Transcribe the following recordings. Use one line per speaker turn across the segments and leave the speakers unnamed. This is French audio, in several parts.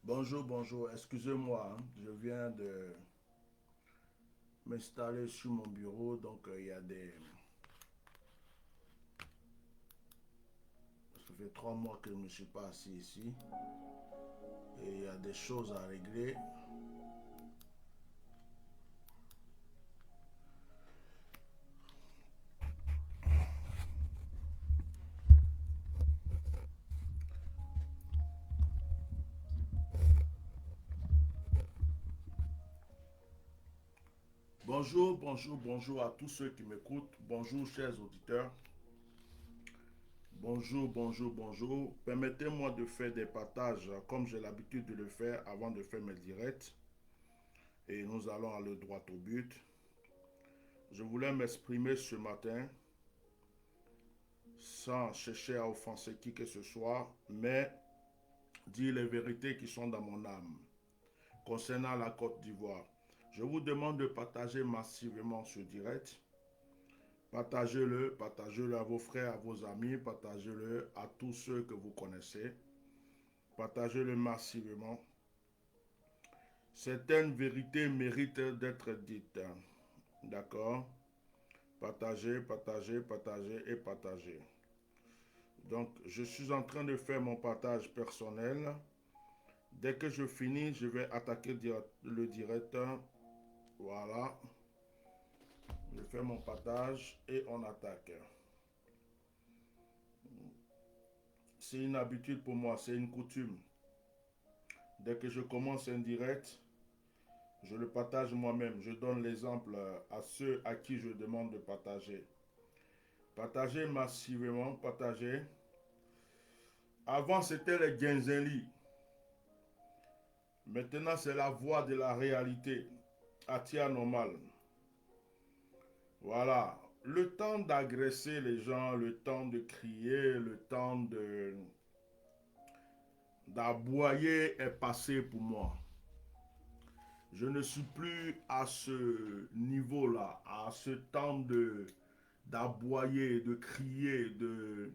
Bonjour, bonjour. Excusez-moi, hein. Je viens de m'installer sur mon bureau, donc il y a des... Ça fait 3 mois que je ne suis pas assis ici et il y a des choses à régler. Bonjour, bonjour, bonjour à tous ceux qui m'écoutent. Bonjour, chers auditeurs. Bonjour, bonjour, bonjour. Permettez-moi de faire des partages comme j'ai l'habitude de le faire avant de faire mes directs. Et nous allons aller droit au but. Je voulais m'exprimer ce matin sans chercher à offenser qui que ce soit, mais dire les vérités qui sont dans mon âme concernant la Côte d'Ivoire. Je vous demande de partager massivement ce direct. Partagez-le, partagez-le à vos frères, à vos amis, partagez-le à tous ceux que vous connaissez. Partagez-le massivement. Certaines vérités méritent d'être dites. D'accord? Partagez, partagez, partagez et partagez. Donc, je suis en train de faire mon partage personnel. Dès que je finis, je vais attaquer le direct. Voilà. Je fais mon partage et on attaque. C'est une habitude pour moi, c'est une coutume. Dès que je commence un direct, je le partage moi-même. Je donne l'exemple à ceux à qui je demande de partager. Partagez massivement, partagez. Avant, c'était les Genzeli. Maintenant, c'est la voix de la réalité. Atia normal. Voilà. Le temps d'agresser les gens, le temps de crier, le temps de d'aboyer est passé pour moi. Je ne suis plus à ce niveau-là, à ce temps de d'aboyer, de crier, de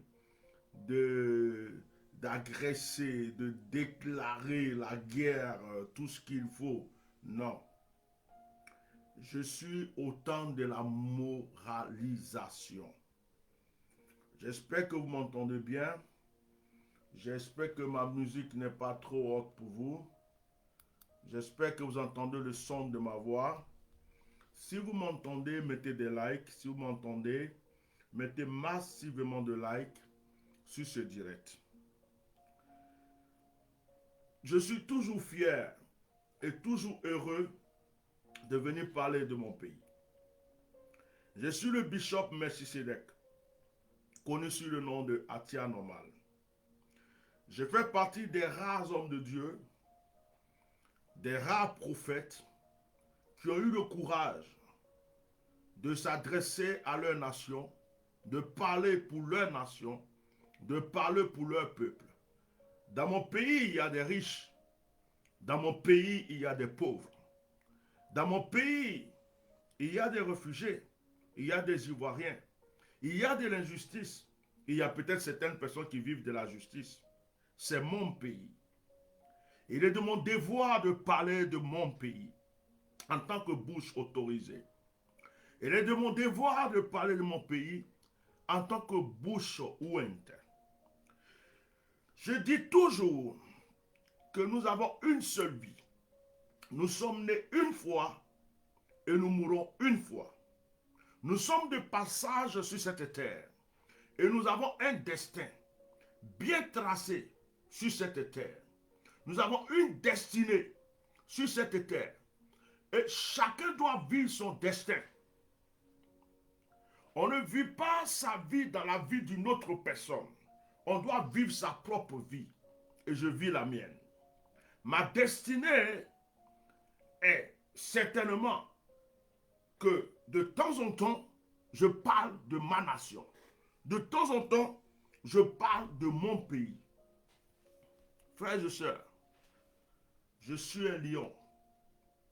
d'agresser, de déclarer la guerre, tout ce qu'il faut. Non. Je suis au temps de la moralisation. J'espère que vous m'entendez bien. J'espère que ma musique n'est pas trop haute pour vous. J'espère que vous entendez le son de ma voix. Si vous m'entendez, mettez des likes. Si vous m'entendez, mettez massivement de likes sur ce direct. Je suis toujours fier et toujours heureux de venir parler de mon pays. Je suis le bishop Melchisedec, connu sous le nom de Atia Normal. Je fais partie des rares hommes de Dieu, des rares prophètes qui ont eu le courage de s'adresser à leur nation, de parler pour leur nation, de parler pour leur peuple. Dans mon pays, il y a des riches. Dans mon pays, il y a des pauvres. Dans mon pays, il y a des réfugiés. Il y a des Ivoiriens. Il y a de l'injustice. Il y a peut-être certaines personnes qui vivent de la justice. C'est mon pays. Il est de mon devoir de parler de mon pays en tant que bouche autorisée. Il est de mon devoir de parler de mon pays en tant que bouche ouinte. Je dis toujours que nous avons une seule vie. Nous sommes nés une fois et nous mourrons une fois. Nous sommes de passage sur cette terre et nous avons un destin bien tracé sur cette terre. Nous avons une destinée sur cette terre et chacun doit vivre son destin. On ne vit pas sa vie dans la vie d'une autre personne. On doit vivre sa propre vie et je vis la mienne. Ma destinée est certainement que de temps en temps, je parle de ma nation. De temps en temps, je parle de mon pays. Frères et sœurs, je suis un lion,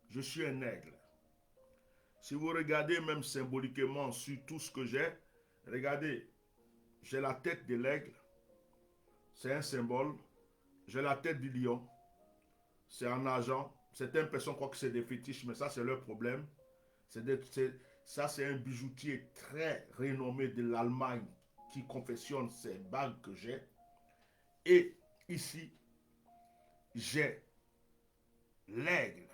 je suis un aigle. Si vous regardez même symboliquement sur tout ce que j'ai, regardez, j'ai la tête de l'aigle, c'est un symbole. J'ai la tête du lion, c'est en argent. Certaines personnes croient que c'est des fétiches, mais ça, c'est leur problème. Ça, c'est un bijoutier très renommé de l'Allemagne qui confectionne ces bagues que j'ai. Et ici, j'ai l'aigle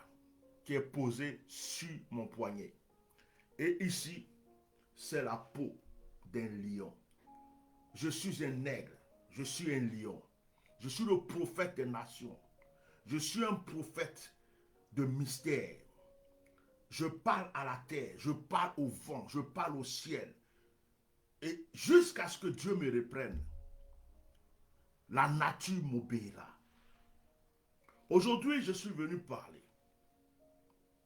qui est posé sur mon poignet. Et ici, c'est la peau d'un lion. Je suis un aigle, je suis un lion. Je suis le prophète des nations. Je suis un prophète de mystère. Je parle à la terre, je parle au vent, je parle au ciel. Et jusqu'à ce que Dieu me reprenne, la nature m'obéira. Aujourd'hui, je suis venu parler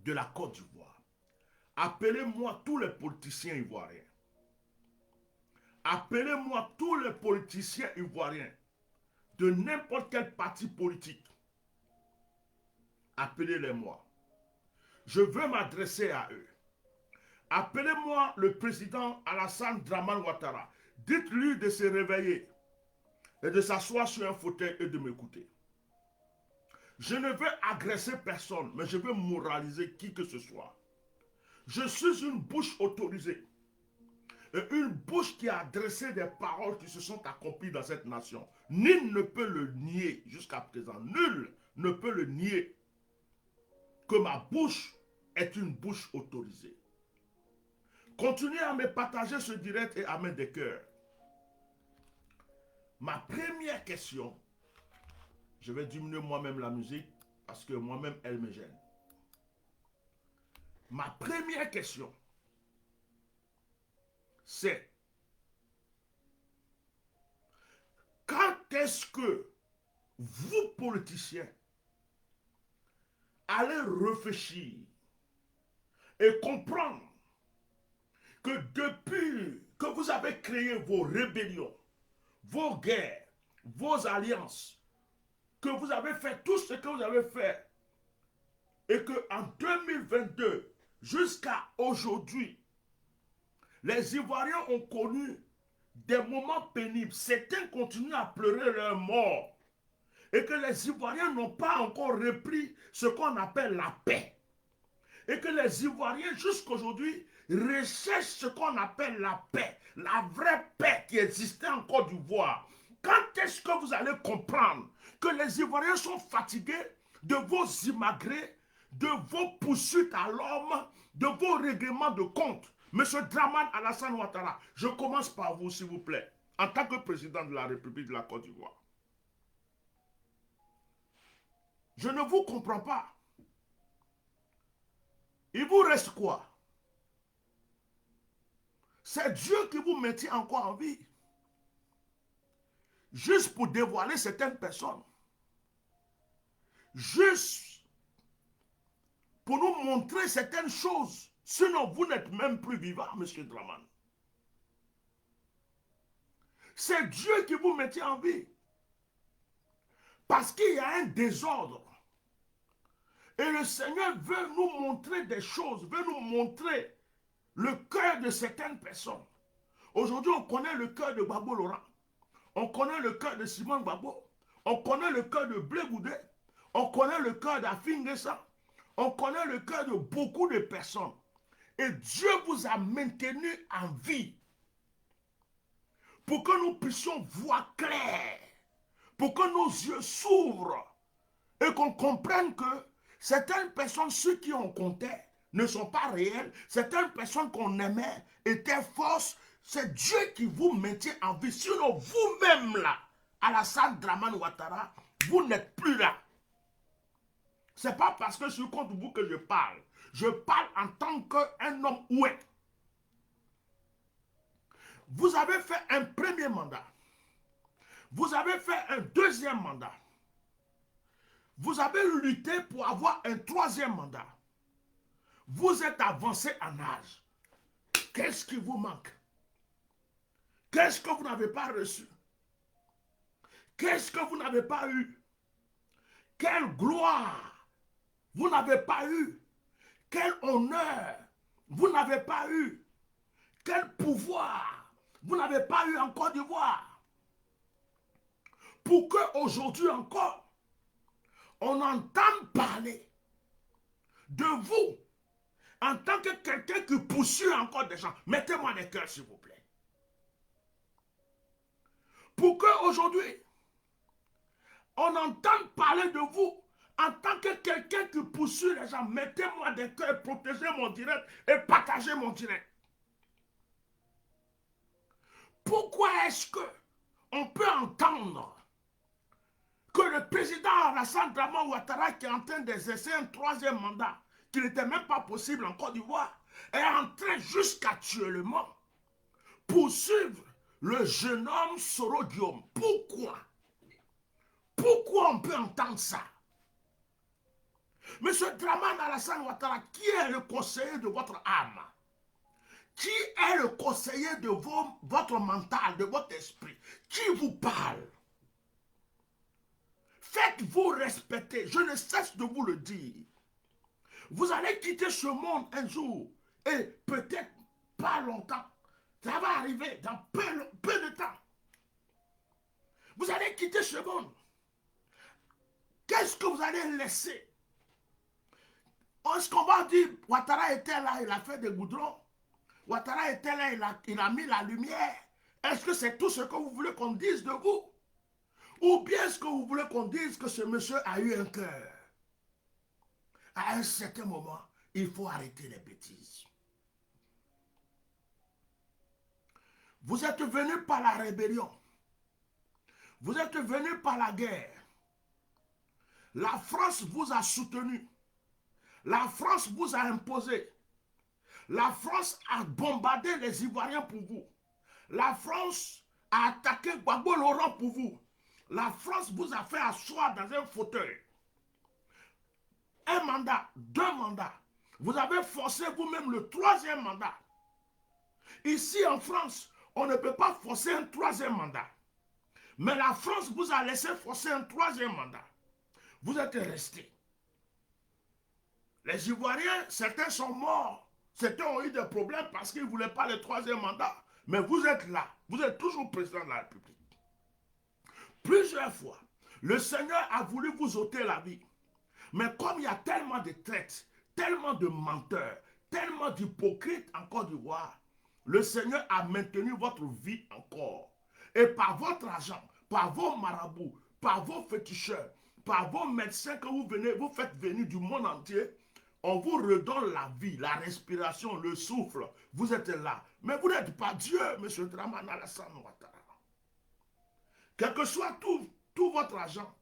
de la Côte d'Ivoire. Appelez-moi tous les politiciens ivoiriens. Appelez-moi tous les politiciens ivoiriens de n'importe quel parti politique. Appelez-les-moi. Je veux m'adresser à eux. Appelez-moi le président Alassane Dramane Ouattara. Dites-lui de se réveiller et de s'asseoir sur un fauteuil et de m'écouter. Je ne veux agresser personne, mais je veux moraliser qui que ce soit. Je suis une bouche autorisée. Et une bouche qui a adressé des paroles qui se sont accomplies dans cette nation. Nul ne peut le nier jusqu'à présent. Nul ne peut le nier que ma bouche est une bouche autorisée. Continuez à me partager ce direct et à mettre des cœurs. Ma première question, je vais diminuer moi-même la musique parce que moi-même elle me gêne. Ma première question, c'est quand est-ce que vous, politiciens, allez réfléchir et comprendre que depuis que vous avez créé vos rébellions, vos guerres, vos alliances, que vous avez fait tout ce que vous avez fait, et qu'en 2022, jusqu'à aujourd'hui, les Ivoiriens ont connu des moments pénibles. Certains continuent à pleurer leur mort. Et que les Ivoiriens n'ont pas encore repris ce qu'on appelle la paix. Et que les Ivoiriens, jusqu'aujourd'hui, recherchent ce qu'on appelle la paix. La vraie paix qui existait en Côte d'Ivoire. Quand est-ce que vous allez comprendre que les Ivoiriens sont fatigués de vos immigrés, de vos poursuites à l'homme, de vos règlements de compte? Monsieur Dramane Alassane Ouattara, je commence par vous, s'il vous plaît, en tant que président de la République de la Côte d'Ivoire. Je ne vous comprends pas. Il vous reste quoi? C'est Dieu qui vous maintient encore en vie. Juste pour dévoiler certaines personnes. Juste pour nous montrer certaines choses. Sinon, vous n'êtes même plus vivant, monsieur Dramane. C'est Dieu qui vous maintient en vie. Parce qu'il y a un désordre. Et le Seigneur veut nous montrer des choses, veut nous montrer le cœur de certaines personnes. Aujourd'hui, on connaît le cœur de Gbagbo Laurent. On connaît le cœur de Simon Gbagbo. On connaît le cœur de Blé Goudé. On connaît le cœur d'Afin Guessa. On connaît le cœur de beaucoup de personnes. Et Dieu vous a maintenu en vie pour que nous puissions voir clair, pour que nos yeux s'ouvrent et qu'on comprenne que certaines personnes, ceux qui on comptait, ne sont pas réels. Certaines personnes qu'on aimait étaient fausses. C'est Dieu qui vous maintient en vie. Sinon, vous-même là, Alassane Dramane Ouattara, vous n'êtes plus là. Ce n'est pas parce que je suis contre vous que je parle. Je parle en tant qu'un homme oué. Vous avez fait un premier mandat. Vous avez fait un deuxième mandat. Vous avez lutté pour avoir un troisième mandat. Vous êtes avancé en âge. Qu'est-ce qui vous manque? Qu'est-ce que vous n'avez pas reçu? Qu'est-ce que vous n'avez pas eu? Quelle gloire vous n'avez pas eu? Quel honneur vous n'avez pas eu? Quel pouvoir vous n'avez pas eu en Côte d'Ivoire? Pour qu'aujourd'hui encore, on entend parler de vous en tant que quelqu'un qui poursuit encore des gens, mettez-moi des cœurs s'il vous plaît. Pour qu'aujourd'hui, on entende parler de vous en tant que quelqu'un qui poursuit les gens, mettez-moi des cœurs, protégez mon direct et partagez mon direct. Pourquoi est-ce que on peut entendre que le président Alassane Dramane Ouattara, qui est en train d'exercer un 3e mandat, qui n'était même pas possible en Côte d'Ivoire, est en train jusqu'actuellement poursuivre le jeune homme Soro Diom? Pourquoi? Pourquoi on peut entendre ça? Monsieur Dramane Alassane Ouattara, qui est le conseiller de votre âme? Qui est le conseiller de votre mental, de votre esprit? Qui vous parle? Faites-vous respecter. Je ne cesse de vous le dire. Vous allez quitter ce monde un jour. Et peut-être pas longtemps. Ça va arriver dans peu de temps. Vous allez quitter ce monde. Qu'est-ce que vous allez laisser? Est-ce qu'on va dire, Ouattara était là, il a fait des goudrons? Ouattara était là, il a mis la lumière. Est-ce que c'est tout ce que vous voulez qu'on dise de vous? Ou bien est-ce que vous voulez qu'on dise que ce monsieur a eu un cœur? À un certain moment, il faut arrêter les bêtises. Vous êtes venus par la rébellion. Vous êtes venus par la guerre. La France vous a soutenu. La France vous a imposé. La France a bombardé les Ivoiriens pour vous. La France a attaqué Gbagbo Laurent pour vous. La France vous a fait asseoir dans un fauteuil. Un mandat, 2 mandats. Vous avez forcé vous-même le 3e mandat. Ici en France, on ne peut pas forcer un 3e mandat. Mais la France vous a laissé forcer un 3e mandat. Vous êtes restés. Les Ivoiriens, certains sont morts. Certains ont eu des problèmes parce qu'ils ne voulaient pas le 3e mandat. Mais vous êtes là. Vous êtes toujours président de la République. Plusieurs fois, le Seigneur a voulu vous ôter la vie. Mais comme il y a tellement de traites, tellement de menteurs, tellement d'hypocrites en Côte d'Ivoire, le Seigneur a maintenu votre vie encore. Et par votre argent, par vos marabouts, par vos féticheurs, par vos médecins que vous faites venir du monde entier, on vous redonne la vie, la respiration, le souffle. Vous êtes là. Mais vous n'êtes pas Dieu, M. Dramane Alassane Ouattara. Quel que soit tout votre argent,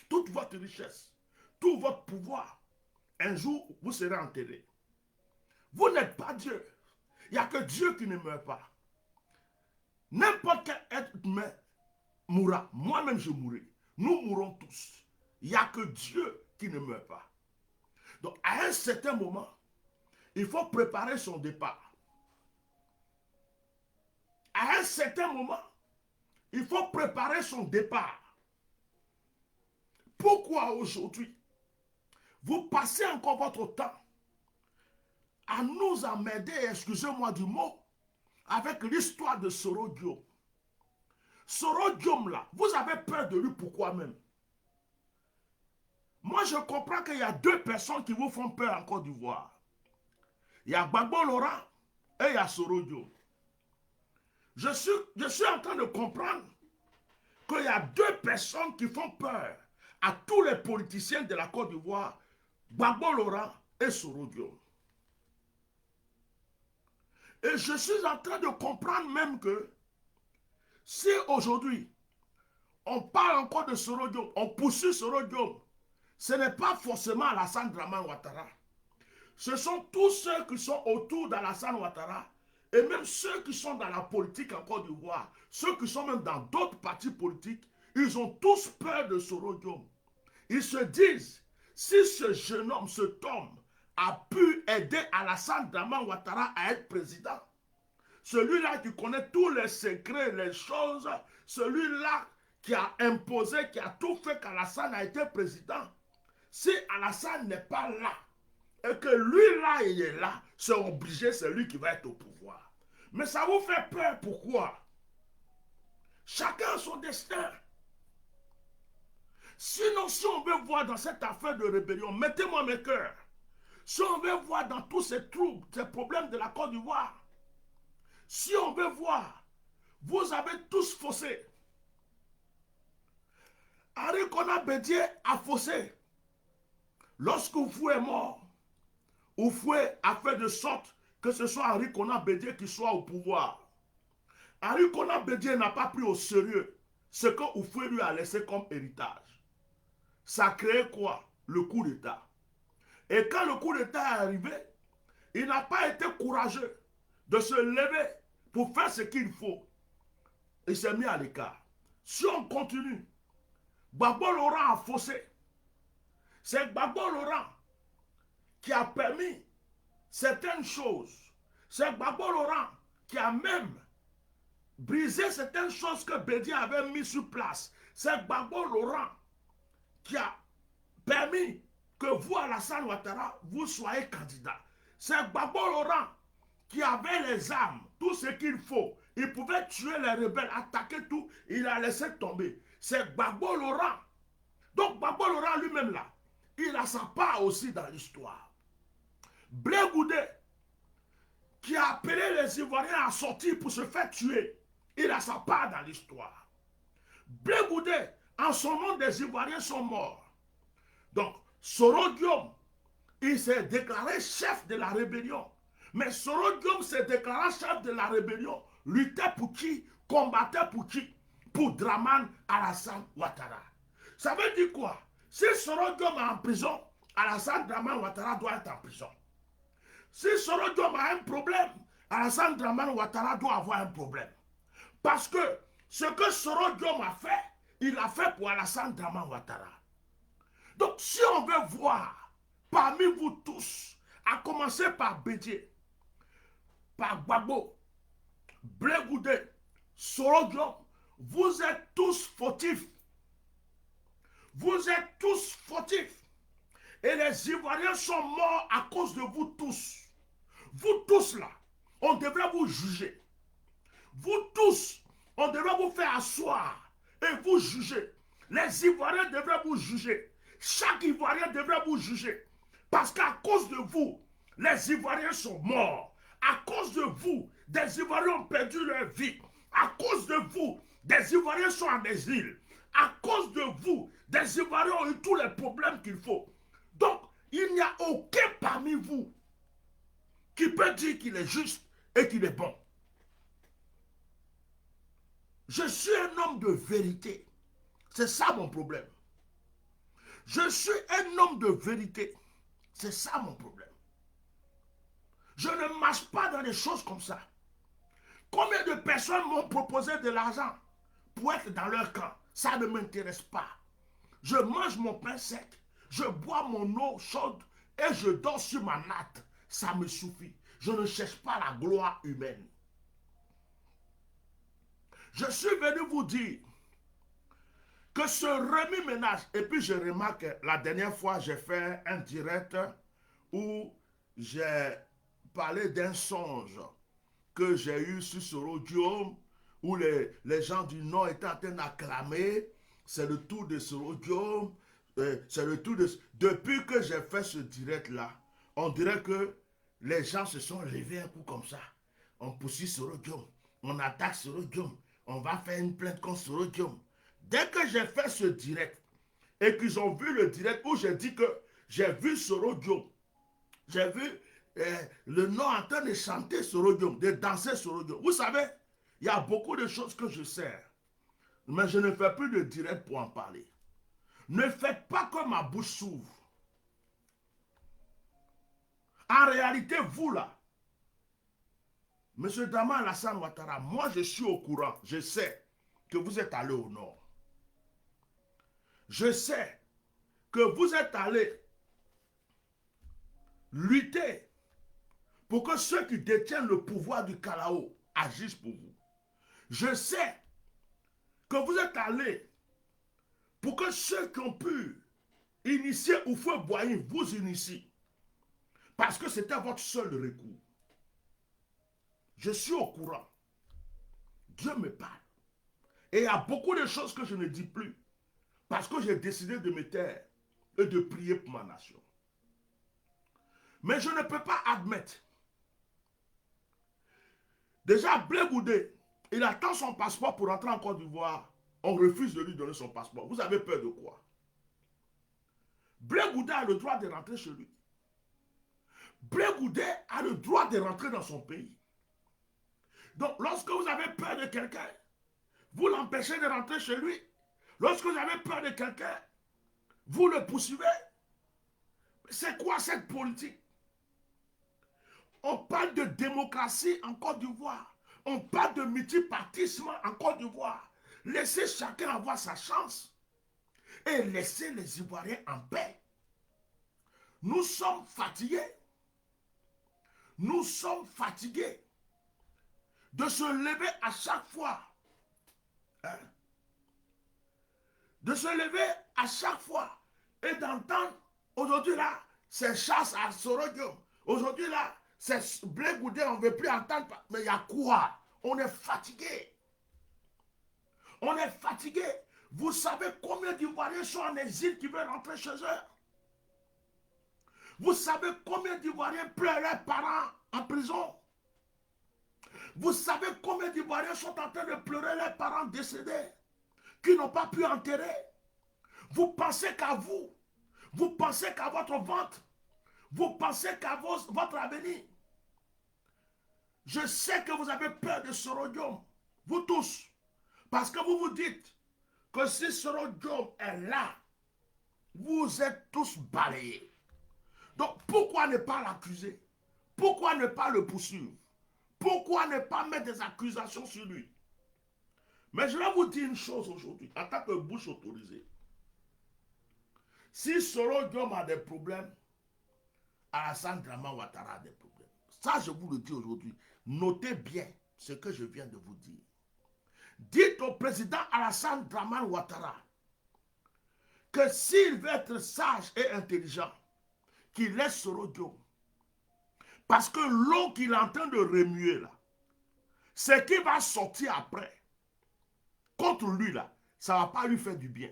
toute votre richesse, tout votre pouvoir, un jour, vous serez enterré. Vous n'êtes pas Dieu. Il n'y a que Dieu qui ne meurt pas. N'importe quel être humain mourra. Moi-même, je mourrai. Nous mourrons tous. Il n'y a que Dieu qui ne meurt pas. Donc, à un certain moment, il faut préparer son départ. À un certain moment, il faut préparer son départ. Pourquoi aujourd'hui, vous passez encore votre temps à nous emmerder, excusez-moi du mot, avec l'histoire de Soro Diom. Soro Diom là, vous avez peur de lui, pourquoi même? Moi je comprends qu'il y a 2 personnes qui vous font peur en Côte d'Ivoire. Il y a Gbagbo Laurent et il y a Soro Diom. Je suis en train de comprendre qu'il y a 2 personnes qui font peur à tous les politiciens de la Côte d'Ivoire, Gbagbo Laurent et Soro Diom. Et je suis en train de comprendre même que si aujourd'hui on parle encore de Soro Diom, on poursuit Soro Diom, ce n'est pas forcément Alassane Dramane Ouattara. Ce sont tous ceux qui sont autour d'Alassane Ouattara et même ceux qui sont dans la politique en Côte d'Ivoire, ceux qui sont même dans d'autres partis politiques, ils ont tous peur de Soro Diom. Ils se disent, si ce jeune homme, cet homme, a pu aider Alassane Dramane Ouattara à être président, celui-là qui connaît tous les secrets, les choses, celui-là qui a imposé, qui a tout fait qu'Alassane a été président, si Alassane n'est pas là, et que lui-là, il est là, c'est obligé, c'est lui qui va être au pouvoir. Mais ça vous fait peur, pourquoi? Chacun a son destin. Sinon, si on veut voir dans cette affaire de rébellion, mettez-moi mes cœurs. Si on veut voir dans tous ces troubles, ces problèmes de la Côte d'Ivoire, si on veut voir, vous avez tous faussé. Henri Konan Bédié a faussé. Lorsque Oufoué est mort, Oufoué a fait de sorte que ce soit Henri Konan Bédié qui soit au pouvoir. Henri Konan Bédié n'a pas pris au sérieux ce que Oufoué lui a laissé comme héritage. Ça a créé quoi? Le coup d'État. Et quand le coup d'État est arrivé, il n'a pas été courageux de se lever pour faire ce qu'il faut. Il s'est mis à l'écart. Si on continue, Gbagbo Laurent a faussé. C'est Gbagbo Laurent qui a permis certaines choses. C'est Gbagbo Laurent qui a même brisé certaines choses que Bédié avait mis sur place. C'est Gbagbo Laurent qui a permis que vous, Alassane Ouattara, vous soyez candidat. C'est Gbagbo Laurent qui avait les armes, tout ce qu'il faut. Il pouvait tuer les rebelles, attaquer tout, il a laissé tomber. C'est Gbagbo Laurent. Donc Gbagbo Laurent lui-même là, il a sa part aussi dans l'histoire. Blé Goudé, qui a appelé les Ivoiriens à sortir pour se faire tuer, il a sa part dans l'histoire. Blé Goudé, en son nom, des Ivoiriens sont morts. Donc, Soro Diom, il s'est déclaré chef de la rébellion. Mais Soro Diom s'est déclaré chef de la rébellion. Luttait pour qui? Combattait pour qui? Pour Dramane Alassane Ouattara. Ça veut dire quoi? Si Soro Diom est en prison, Alassane Dramane Ouattara doit être en prison. Si Soro Diom a un problème, Alassane Dramane Ouattara doit avoir un problème. Parce que ce que Soro Diom a fait, il a fait pour Alassane Dramane Ouattara. Donc, si on veut voir parmi vous tous, à commencer par Bédié, par Gbagbo, Blé Goudé, Soro Diom, vous êtes tous fautifs. Vous êtes tous fautifs. Et les Ivoiriens sont morts à cause de vous tous. Vous tous là, on devrait vous juger. Vous tous, on devrait vous faire asseoir et vous juger. Les Ivoiriens devraient vous juger. Chaque Ivoirien devrait vous juger. Parce qu'à cause de vous, les Ivoiriens sont morts. À cause de vous, des Ivoiriens ont perdu leur vie. À cause de vous, des Ivoiriens sont en exil. À cause de vous, des Ivoiriens ont eu tous les problèmes qu'il faut. Donc, il n'y a aucun parmi vous qui peut dire qu'il est juste et qu'il est bon. Je suis un homme de vérité. C'est ça mon problème. Je suis un homme de vérité. C'est ça mon problème. Je ne marche pas dans des choses comme ça. Combien de personnes m'ont proposé de l'argent pour être dans leur camp? Ça ne m'intéresse pas. Je mange mon pain sec, je bois mon eau chaude et je dors sur ma natte. Ça me suffit. Je ne cherche pas la gloire humaine. Je suis venu vous dire que ce remue-ménage, et puis je remarque, la dernière fois j'ai fait un direct où j'ai parlé d'un songe que j'ai eu sur ce rodium, où les gens du Nord étaient en train d'acclamer, c'est le tour de ce rodium, c'est le tour de... Depuis que j'ai fait ce direct-là, on dirait que les gens se sont levés un coup comme ça. On poursuit ce rodium, on attaque ce rodium, on va faire une plainte contre ce rodium. Dès que j'ai fait ce direct, et qu'ils ont vu le direct où j'ai dit que j'ai vu ce rodium, j'ai vu le Nord en train de chanter ce rodium, de danser ce rodium. Vous savez, il y a beaucoup de choses que je sais, mais je ne fais plus de direct pour en parler. Ne faites pas que ma bouche s'ouvre. En réalité, vous là, M. Dramane Alassane Ouattara, moi je suis au courant, je sais que vous êtes allé au Nord. Je sais que vous êtes allé lutter pour que ceux qui détiennent le pouvoir du Kalao agissent pour vous. Je sais que vous êtes allé pour que ceux qui ont pu initier Houphouët-Boigny vous initient. Parce que c'était votre seul recours. Je suis au courant. Dieu me parle. Et il y a beaucoup de choses que je ne dis plus. Parce que j'ai décidé de me taire et de prier pour ma nation. Mais je ne peux pas admettre. Déjà, Blé Goudé, il attend son passeport pour rentrer en Côte d'Ivoire. On refuse de lui donner son passeport. Vous avez peur de quoi? Blé Goudé a le droit de rentrer chez lui. Blé Goudé a le droit de rentrer dans son pays. Donc, lorsque vous avez peur de quelqu'un, vous l'empêchez de rentrer chez lui. Lorsque vous avez peur de quelqu'un, vous le poursuivez. C'est quoi cette politique? On parle de démocratie en Côte d'Ivoire. On parle de multipartisme en Côte d'Ivoire. Laissez chacun avoir sa chance et laissez les Ivoiriens en paix. Nous sommes fatigués. Nous sommes fatigués de se lever à chaque fois. Hein? De se lever à chaque fois et d'entendre, aujourd'hui là, c'est chasse à Sorodium. Aujourd'hui là, c'est Blé Goudé, on ne veut plus entendre. Mais il y a quoi? On est fatigué. On est fatigué. Vous savez combien d'Ivoiriens sont en exil qui veulent rentrer chez eux? Vous savez combien d'Ivoiriens pleurent leurs parents en prison? Vous savez combien d'Ivoiriens sont en train de pleurer leurs parents décédés, qui n'ont pas pu enterrer? Vous pensez qu'à vous. Vous pensez qu'à votre ventre. Vous pensez qu'à votre avenir. Je sais que vous avez peur de Sorodium, vous tous, parce que vous vous dites que si Sorodium est là, vous êtes tous balayés. Donc pourquoi ne pas l'accuser? Pourquoi ne pas le poursuivre? Pourquoi ne pas mettre des accusations sur lui? Mais je vais vous dire une chose aujourd'hui, en tant que bouche autorisée. Si Sorodium a des problèmes, Alassane Draman Ouattara a des problèmes. Ça, je vous le dis aujourd'hui. Notez bien ce que je viens de vous dire. Dites au président Alassane Draman Ouattara que s'il veut être sage et intelligent, qu'il laisse Sorodium. Parce que l'eau qu'il est en train de remuer là, ce qui va sortir après, contre lui là, ça ne va pas lui faire du bien.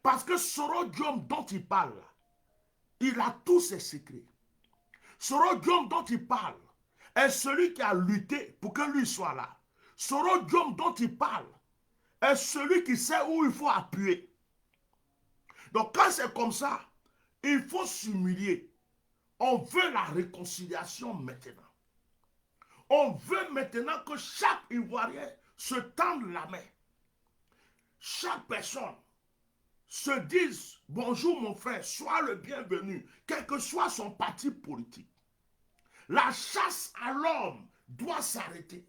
Parce que Sorodium dont il parle là, il a tous ses secrets. Sorodium dont il parle est celui qui a lutté pour que lui soit là. Sorodium dont il parle est celui qui sait où il faut appuyer. Donc quand c'est comme ça, il faut s'humilier. On veut la réconciliation maintenant. On veut maintenant que chaque Ivoirien se tende la main. Chaque personne se dise, bonjour mon frère, sois le bienvenu, quel que soit son parti politique. La chasse à l'homme doit s'arrêter.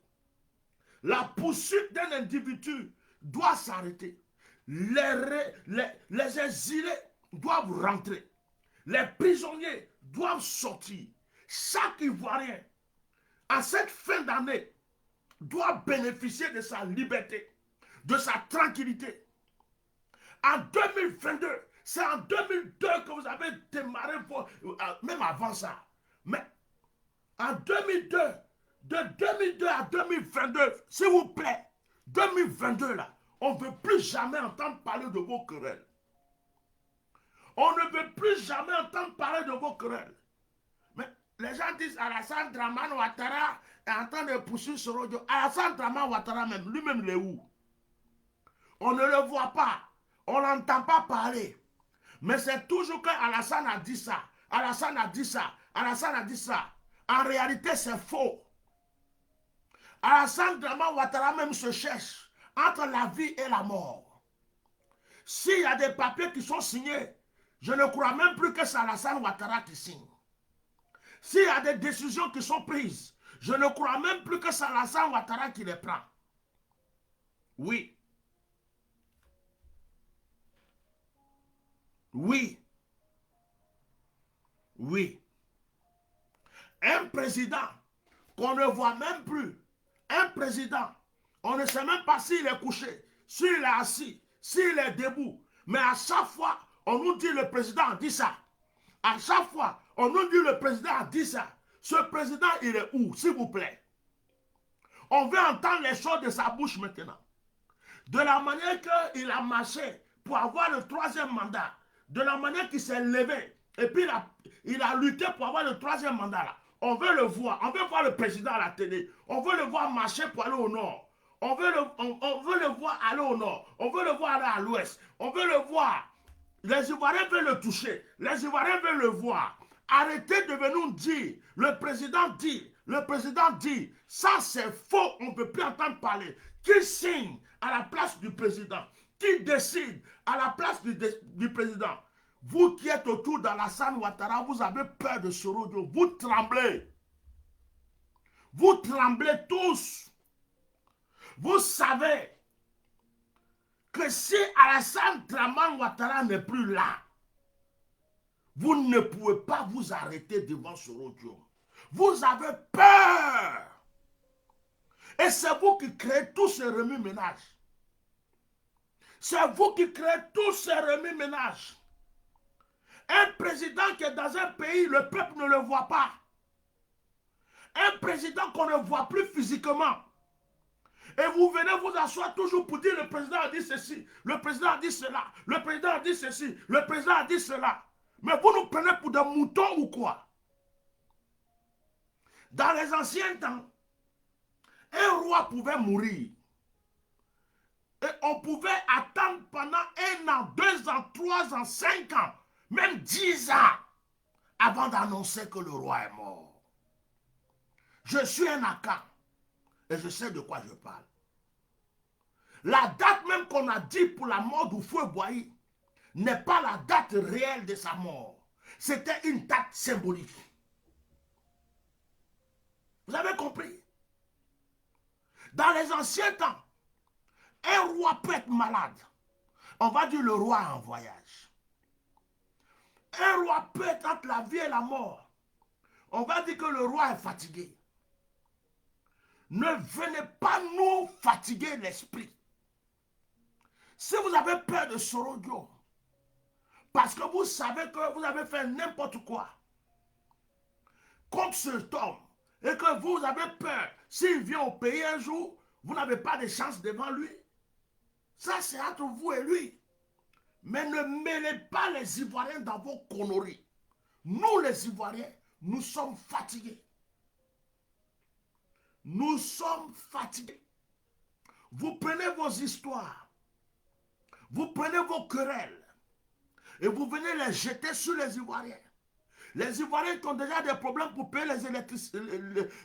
La poursuite d'un individu doit s'arrêter. Les exilés doivent rentrer. Les prisonniers doivent sortir. Chaque Ivoirien, à cette fin d'année, doit bénéficier de sa liberté, de sa tranquillité. En 2022, c'est en 2002 que vous avez démarré, même avant ça. Mais en 2002, de 2002 à 2022, s'il vous plaît, 2022 là, on ne veut plus jamais entendre parler de vos querelles. On ne veut plus jamais entendre parler de vos querelles. Mais les gens disent Alassane Draman Ouattara est en train de poursuivre Sorodium. Alassane Draman Ouattara même, lui-même il est où? On ne le voit pas. On n'entend pas parler. Mais c'est toujours que Alassane a dit ça. Alassane a dit ça. Alassane a dit ça. En réalité, c'est faux. Alassane Draman Ouattara même se cherche entre la vie et la mort. S'il y a des papiers qui sont signés, je ne crois même plus que c'est Alassane Ouattara qui signe. S'il y a des décisions qui sont prises, je ne crois même plus que c'est Alassane Ouattara qui les prend. Oui. Oui. Oui. Un président qu'on ne voit même plus, un président, on ne sait même pas s'il est couché, s'il est assis, s'il est debout. Mais à chaque fois, on nous dit le président a dit ça. À chaque fois, on nous dit le président a dit ça. Ce président, il est où, s'il vous plaît? On veut entendre les choses de sa bouche maintenant. De la manière qu'il a marché pour avoir le troisième mandat, de la manière qu'il s'est levé, et puis il a lutté pour avoir le troisième mandat là. On veut le voir, on veut voir le président à la télé, on veut le voir marcher pour aller au nord, on veut le voir aller au nord, on veut le voir aller à l'ouest, on veut le voir. Les Ivoiriens veulent le toucher, les Ivoiriens veulent le voir. Arrêtez de venir nous dire, le président dit, ça c'est faux, on ne peut plus entendre parler. Qui signe à la place du président? Qui décide à la place du président? Vous qui êtes autour d'Alassane Ouattara, vous avez peur de Sorodio, vous tremblez. Vous tremblez tous. Vous savez que si Alassane Dramane Ouattara n'est plus là, vous ne pouvez pas vous arrêter devant Sorodio. Vous avez peur. Et c'est vous qui créez tous ces remue-ménages. C'est vous qui créez tous ces remue-ménages. Un président qui est dans un pays, le peuple ne le voit pas. Un président qu'on ne voit plus physiquement. Et vous venez vous asseoir toujours pour dire le président a dit ceci, le président a dit cela, le président a dit ceci, le président a dit cela. Mais vous nous prenez pour des moutons ou quoi? Dans les anciens temps, un roi pouvait mourir. Et on pouvait attendre pendant 1 an, 2 ans, 3 ans, 5 ans, même 10 ans, avant d'annoncer que le roi est mort. Je suis un Aka et je sais de quoi je parle. La date même qu'on a dit pour la mort d'Houphouët Boigny n'est pas la date réelle de sa mort. C'était une date symbolique. Vous avez compris? Dans les anciens temps, un roi peut être malade. On va dire le roi en voyage. Un roi peut être entre la vie et la mort. On va dire que le roi est fatigué. Ne venez pas nous fatiguer l'esprit. Si vous avez peur de Sorodio, parce que vous savez que vous avez fait n'importe quoi contre cet homme, et que vous avez peur, s'il vient au pays un jour, vous n'avez pas de chance devant lui. Ça, c'est entre vous et lui. Mais ne mêlez pas les Ivoiriens dans vos conneries. Nous, les Ivoiriens, nous sommes fatigués. Nous sommes fatigués. Vous prenez vos histoires, vous prenez vos querelles, et vous venez les jeter sur les Ivoiriens. Les Ivoiriens qui ont déjà des problèmes pour payer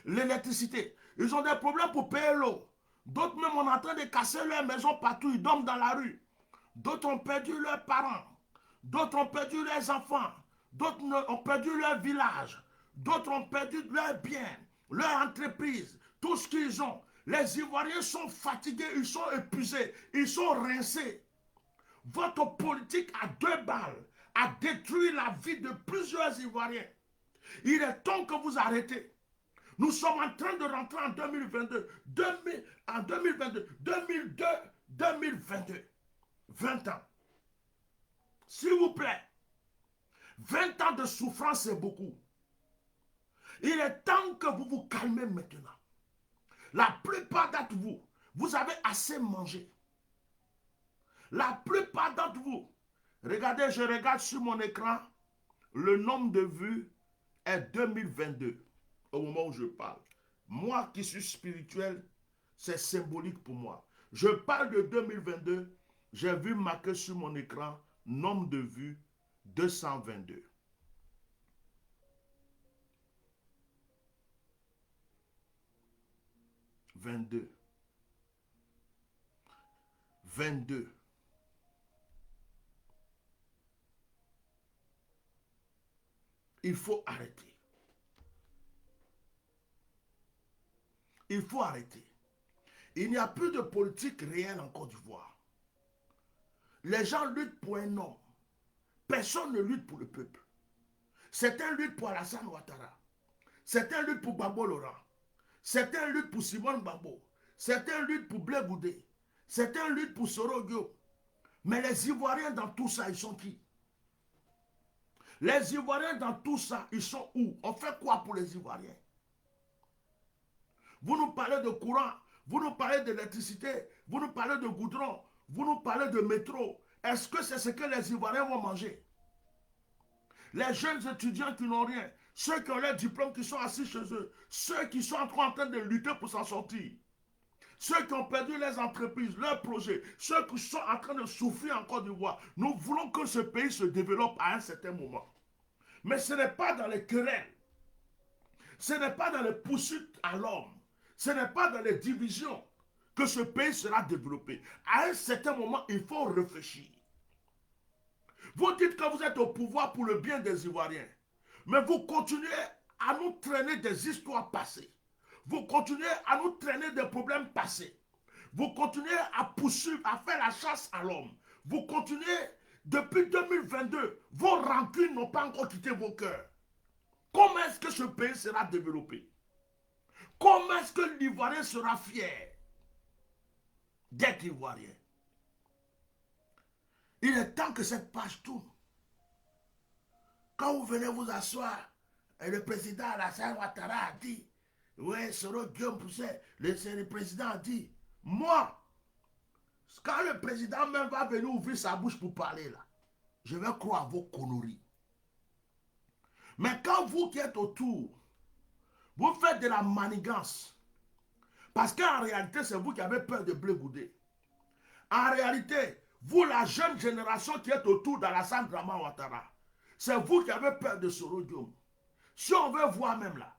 l'électricité. Ils ont des problèmes pour payer l'eau. D'autres même sont en train de casser leur maison partout. Ils dorment dans la rue. D'autres ont perdu leurs parents. D'autres ont perdu leurs enfants. D'autres ont perdu leur village. D'autres ont perdu leurs biens, leur entreprise, tout ce qu'ils ont. Les Ivoiriens sont fatigués, ils sont épuisés, ils sont rincés. Votre politique à 2 balles a détruit la vie de plusieurs Ivoiriens. Il est temps que vous arrêtez. Nous sommes en train de rentrer en 2022, 2002, 2022. 20 ans. S'il vous plaît, 20 ans de souffrance, c'est beaucoup. Il est temps que vous vous calmez maintenant. La plupart d'entre vous, vous avez assez mangé. La plupart d'entre vous, regardez, je regarde sur mon écran, le nombre de vues est 2022, au moment où je parle. Moi qui suis spirituel, c'est symbolique pour moi. Je parle de 2022, j'ai vu marquer sur mon écran, nombre de vues, 222. « 22. Il faut arrêter. Il faut arrêter. Il n'y a plus de politique réelle en Côte d'Ivoire. Les gens luttent pour un homme. Personne ne lutte pour le peuple. Certains luttent pour Alassane Ouattara. Certains luttent pour Gbagbo Laurent. Certains luttent pour Simone Gbagbo. Certains luttent pour Blé Goudé. Certains luttent pour Sorodio. Mais les Ivoiriens dans tout ça, ils sont qui? Les Ivoiriens dans tout ça, ils sont où? On fait quoi pour les Ivoiriens? Vous nous parlez de courant, vous nous parlez d'électricité, vous nous parlez de goudron, vous nous parlez de métro. Est-ce que c'est ce que les Ivoiriens vont manger? Les jeunes étudiants qui n'ont rien, ceux qui ont leur diplôme qui sont assis chez eux, ceux qui sont encore en train de lutter pour s'en sortir, ceux qui ont perdu les entreprises, leurs projets, ceux qui sont en train de souffrir en Côte d'Ivoire. Nous voulons que ce pays se développe à un certain moment. Mais ce n'est pas dans les querelles, ce n'est pas dans les poursuites à l'homme, ce n'est pas dans les divisions que ce pays sera développé. À un certain moment, il faut réfléchir. Vous dites que vous êtes au pouvoir pour le bien des Ivoiriens, mais vous continuez à nous traîner des histoires passées. Vous continuez à nous traîner des problèmes passés. Vous continuez à poursuivre, à faire la chasse à l'homme. Vous continuez, depuis 2022, vos rancunes n'ont pas encore quitté vos cœurs. Comment est-ce que ce pays sera développé? Comment est-ce que l'Ivoirien sera fier d'être Ivoirien? Il est temps que cette page tourne. Quand vous venez vous asseoir, et le président Alassane Ouattara a dit, oui, Soro Guillaume Pousset, le président a dit, moi, quand le président même va venir ouvrir sa bouche pour parler là, je vais croire à vos conneries. Mais quand vous qui êtes autour, vous faites de la manigance, parce qu'en réalité, c'est vous qui avez peur de Blé Goudé. En réalité, vous, la jeune génération qui est autour d'Alassane Dramane Ouattara, c'est vous qui avez peur de Soro Guillaume. Si on veut voir même là,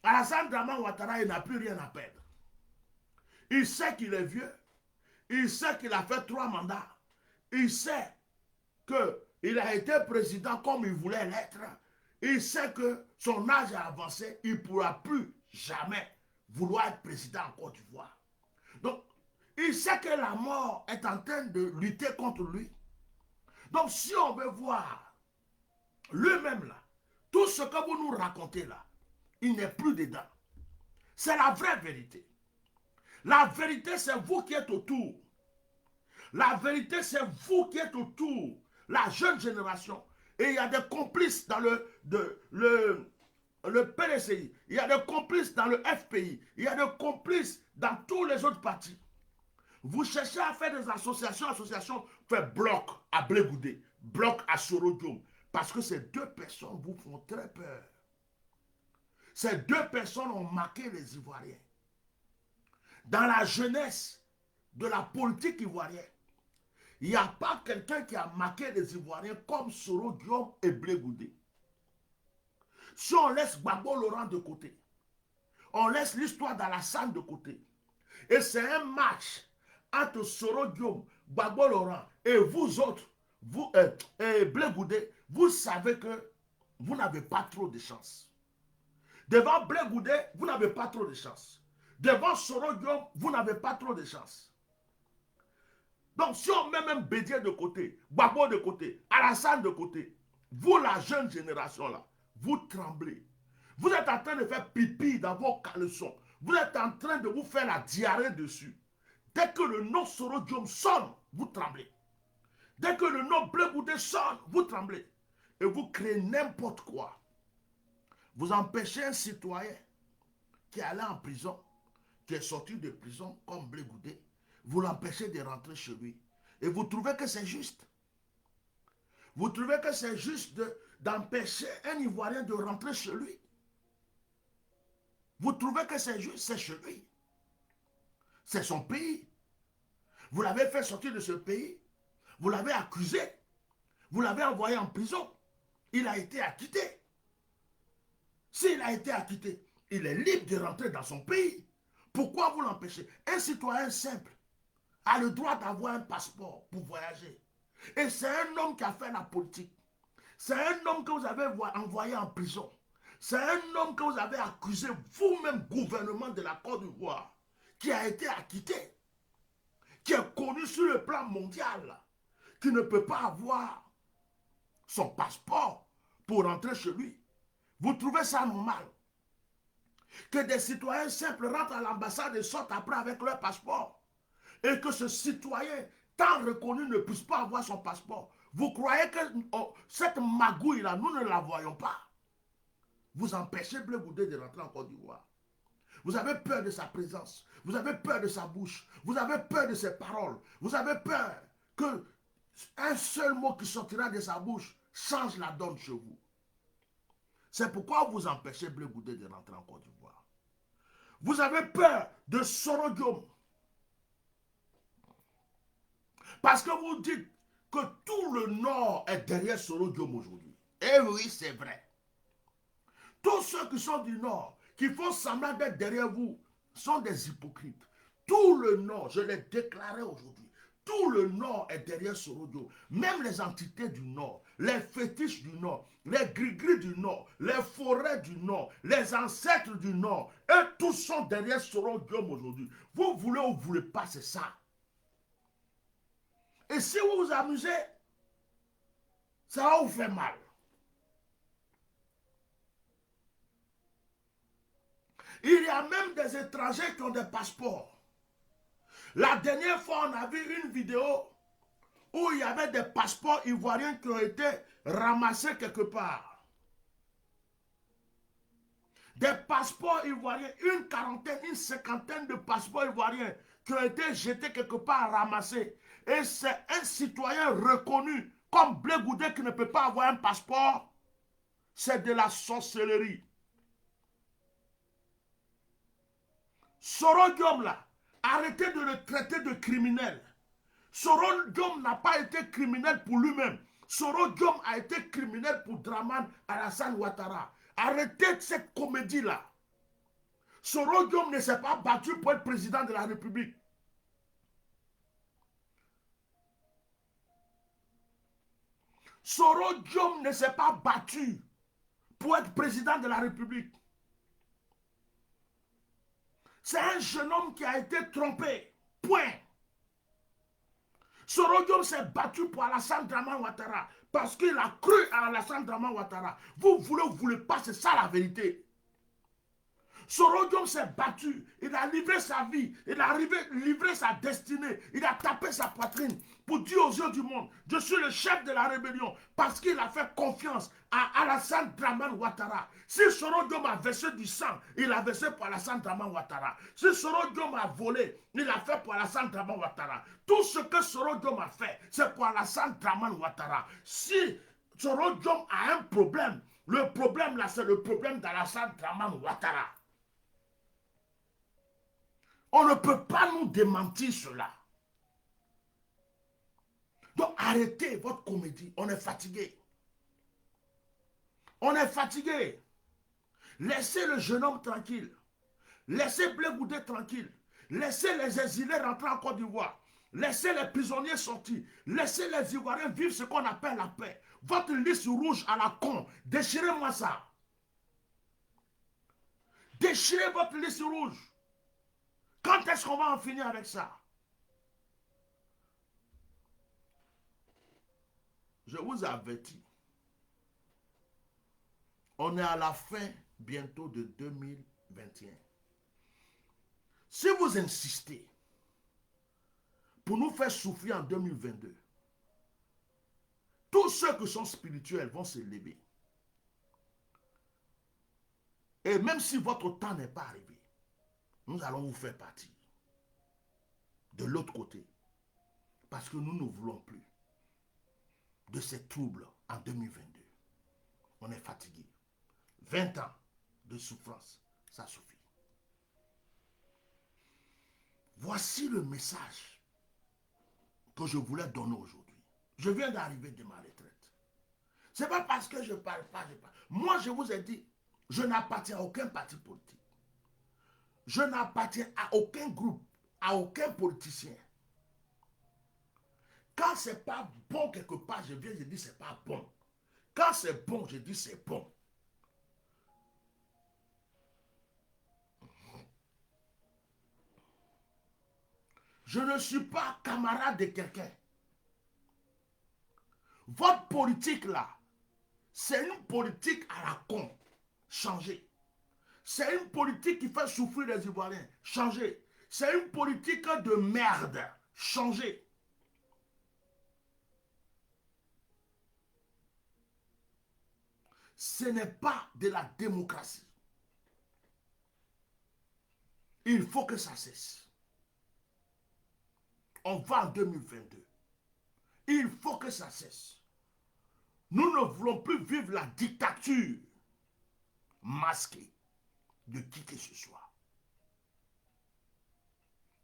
Alassane Dramane Ouattara, il n'a plus rien à perdre. Il sait qu'il est vieux. Il sait qu'il a fait 3 mandats. Il sait qu'il a été président comme il voulait l'être. Il sait que son âge a avancé. Il ne pourra plus jamais vouloir être président en Côte d'Ivoire. Donc, il sait que la mort est en train de lutter contre lui. Donc, si on veut voir lui-même là, tout ce que vous nous racontez là, il n'est plus dedans. C'est la vraie vérité. La vérité, c'est vous qui êtes autour. La vérité, c'est vous qui êtes autour. La jeune génération. Et il y a des complices dans le PDCI. Il y a des complices dans le FPI. Il y a des complices dans tous les autres partis. Vous cherchez à faire des associations, faire bloc à Blé Goudé, bloc à Soro Guillaume. Parce que ces 2 personnes vous font très peur. Ces 2 personnes ont marqué les Ivoiriens. Dans la jeunesse de la politique ivoirienne, il n'y a pas quelqu'un qui a marqué les Ivoiriens comme Soro Guillaume et Blé Goudé. Si on laisse Gbagbo Laurent de côté, on laisse l'histoire d'Alassane de côté, et c'est un match entre Soro Guillaume, Gbagbo Laurent et vous autres, vous, et Blé Goudé, vous savez que vous n'avez pas trop de chance. Devant Blé Goudé, vous n'avez pas trop de chance. Devant Soro Guillaume, vous n'avez pas trop de chance. Donc, si on met même Bédier de côté, Gbagbo de côté, Alassane de côté, vous, la jeune génération là, vous tremblez. Vous êtes en train de faire pipi dans vos caleçons. Vous êtes en train de vous faire la diarrhée dessus. Dès que le nom Soro Guillaume sonne, vous tremblez. Dès que le nom Blé Goudé sonne, vous tremblez. Et vous créez n'importe quoi. Vous empêchez un citoyen qui est allé en prison, qui est sorti de prison comme Blé Goudé, vous l'empêchez de rentrer chez lui. Et vous trouvez que c'est juste. Vous trouvez que c'est juste d'empêcher un Ivoirien de rentrer chez lui. Vous trouvez que c'est juste, c'est chez lui. C'est son pays. Vous l'avez fait sortir de ce pays. Vous l'avez accusé. Vous l'avez envoyé en prison. Il a été acquitté. S'il a été acquitté, il est libre de rentrer dans son pays. Pourquoi vous l'empêchez? Un citoyen simple a le droit d'avoir un passeport pour voyager. Et c'est un homme qui a fait la politique. C'est un homme que vous avez envoyé en prison. C'est un homme que vous avez accusé, vous-même, gouvernement de la Côte d'Ivoire, qui a été acquitté, qui est connu sur le plan mondial, qui ne peut pas avoir son passeport pour rentrer chez lui. Vous trouvez ça normal? Que des citoyens simples rentrent à l'ambassade et sortent après avec leur passeport. Et que ce citoyen, tant reconnu, ne puisse pas avoir son passeport. Vous croyez que cette magouille-là, nous ne la voyons pas? Vous empêchez Blé Goudé de rentrer en Côte d'Ivoire. Vous avez peur de sa présence. Vous avez peur de sa bouche. Vous avez peur de ses paroles. Vous avez peur que Un seul mot qui sortira de sa bouche change la donne chez vous. C'est pourquoi vous empêchez Blé Goudé de rentrer en Côte d'Ivoire. Vous avez peur de Soro Diom. Parce que vous dites que tout le Nord est derrière Soro Diom aujourd'hui. Et oui, c'est vrai. Tous ceux qui sont du Nord, qui font semblant d'être derrière vous, sont des hypocrites. Tout le Nord, je l'ai déclaré aujourd'hui, tout le Nord est derrière Soro Diom. Même les entités du Nord, les fétiches du Nord, les gris-gris du Nord, les forêts du Nord, les ancêtres du Nord, eux tous sont derrière Soro Diom aujourd'hui. Vous voulez ou vous ne voulez pas, c'est ça. Et si vous vous amusez, ça va vous faire mal. Il y a même des étrangers qui ont des passeports. La dernière fois, on a vu une vidéo où il y avait des passeports ivoiriens qui ont été ramassés quelque part. Des passeports ivoiriens, une quarantaine, une cinquantaine de passeports ivoiriens qui ont été jetés quelque part, ramassés. Et c'est un citoyen reconnu comme Blé Goudé qui ne peut pas avoir un passeport. C'est de la sorcellerie. Soro Diom là, arrêtez de le traiter de criminel. Soro Diom n'a pas été criminel pour lui-même. Soro Diom a été criminel pour Dramane Alassane Ouattara. Arrêtez cette comédie-là. Soro Diom ne s'est pas battu pour être président de la République. Soro Diom ne s'est pas battu pour être président de la République. C'est un jeune homme qui a été trompé. Point. Soro Diom s'est battu pour Alassane Dramane Ouattara parce qu'il a cru à Alassane Dramane Ouattara. Vous voulez ou vous voulez pas, c'est ça la vérité. Soro Diom s'est battu, il a livré sa vie, il a livré sa destinée, il a tapé sa poitrine pour dire aux yeux du monde, je suis le chef de la rébellion parce qu'il a fait confiance à Alassane Dramane Ouattara. Si Soro Diom a versé du sang, il a versé pour Alassane Dramane Ouattara. Si Soro Diom a volé, il a fait pour Alassane Dramane Ouattara. Tout ce que Soro Diom a fait, c'est pour Alassane Dramane Ouattara. Si Soro Diom a un problème, le problème là, c'est le problème d'Alassane Dramane Ouattara. On ne peut pas nous démentir cela. Donc arrêtez votre comédie. On est fatigué. On est fatigué. Laissez le jeune homme tranquille. Laissez Blé Goudé tranquille. Laissez les exilés rentrer en Côte d'Ivoire. Laissez les prisonniers sortir. Laissez les Ivoiriens vivre ce qu'on appelle la paix. Votre liste rouge à la con, déchirez-moi ça. Déchirez votre liste rouge. Quand est-ce qu'on va en finir avec ça? Je vous avertis. On est à la fin bientôt de 2021. Si vous insistez pour nous faire souffrir en 2022, tous ceux qui sont spirituels vont se lever. Et même si votre temps n'est pas arrivé, nous allons vous faire partir de l'autre côté. Parce que nous ne voulons plus de ces troubles en 2022. On est fatigué. 20 ans de souffrance, ça suffit. Voici le message que je voulais donner aujourd'hui. Je viens d'arriver de ma retraite. Ce n'est pas parce que je ne parle pas, Moi, je vous ai dit, je n'appartiens à aucun parti politique. Je n'appartiens à aucun groupe, à aucun politicien. Quand ce n'est pas bon quelque part, je viens, je dis c'est pas bon. Quand c'est bon, je dis c'est bon. Je ne suis pas camarade de quelqu'un. Votre politique là, c'est une politique à la con. Changez. C'est une politique qui fait souffrir les Ivoiriens. Changez. C'est une politique de merde. Changez. Ce n'est pas de la démocratie. Il faut que ça cesse. On va en 2022. Il faut que ça cesse. Nous ne voulons plus vivre la dictature masquée de qui que ce soit.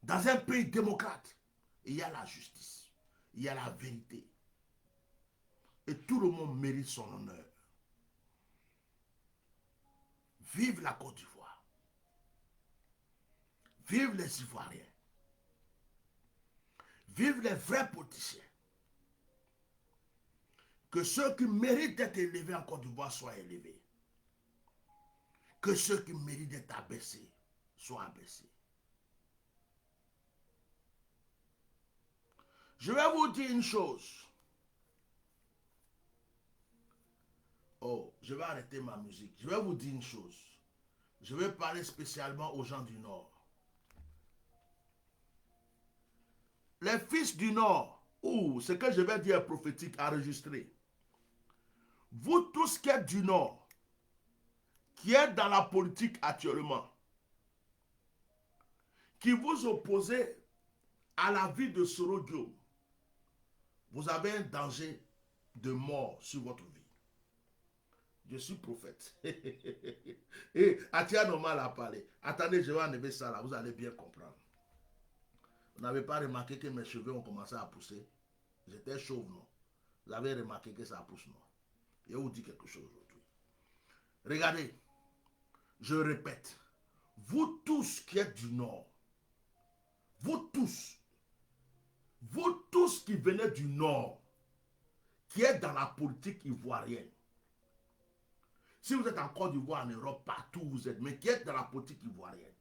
Dans un pays démocrate, il y a la justice, il y a la vérité. Et tout le monde mérite son honneur. Vive la Côte d'Ivoire. Vive les Ivoiriens. Vive les vrais politiciens. Que ceux qui méritent d'être élevés en Côte d'Ivoire soient élevés. Que ceux qui méritent d'être abaissés soient abaissés. Je vais vous dire une chose. Oh, je vais arrêter ma musique. Je vais vous dire une chose. Je vais parler spécialement aux gens du Nord. Les fils du Nord, ce que je vais dire est prophétique, enregistré. Vous tous qui êtes du Nord, qui êtes dans la politique actuellement, qui vous opposez à la vie de Soro Diom, vous avez un danger de mort sur votre vie. Je suis prophète. Et Atia Normal a parlé. Attendez, je vais enlever ça là, vous allez bien comprendre. Vous n'avez pas remarqué que mes cheveux ont commencé à pousser? J'étais chauve, non? Vous avez remarqué que ça pousse, non? Je vous dis quelque chose aujourd'hui. Regardez, je répète, vous tous qui êtes du Nord, vous tous qui venez du Nord, qui êtes dans la politique ivoirienne, si vous êtes en Côte d'Ivoire, en Europe, partout où vous êtes, mais qui êtes dans la politique ivoirienne,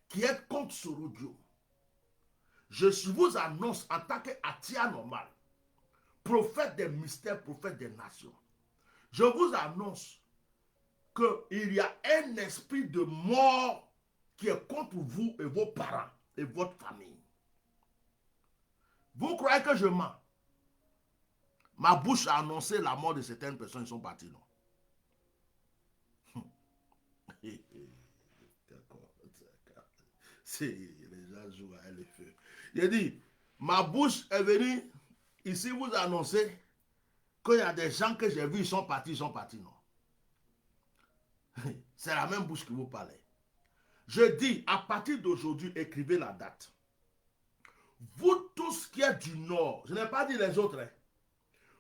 qui êtes contre Soro Diom, je vous annonce en tant qu'Atia Normal, prophète des mystères, prophète des nations, je vous annonce qu'il y a un esprit de mort qui est contre vous et vos parents et votre famille. Vous croyez que je mens? Ma bouche a annoncé la mort de certaines personnes, ils sont partis, non? Les gens jouent avec le feu. J'ai dit, ma bouche est venue ici vous annoncer qu'il y a des gens que j'ai vus, ils sont partis, non? C'est la même bouche qui vous parlait. Je dis, à partir d'aujourd'hui, écrivez la date. Vous tous qui êtes du Nord, je n'ai pas dit les autres, hein.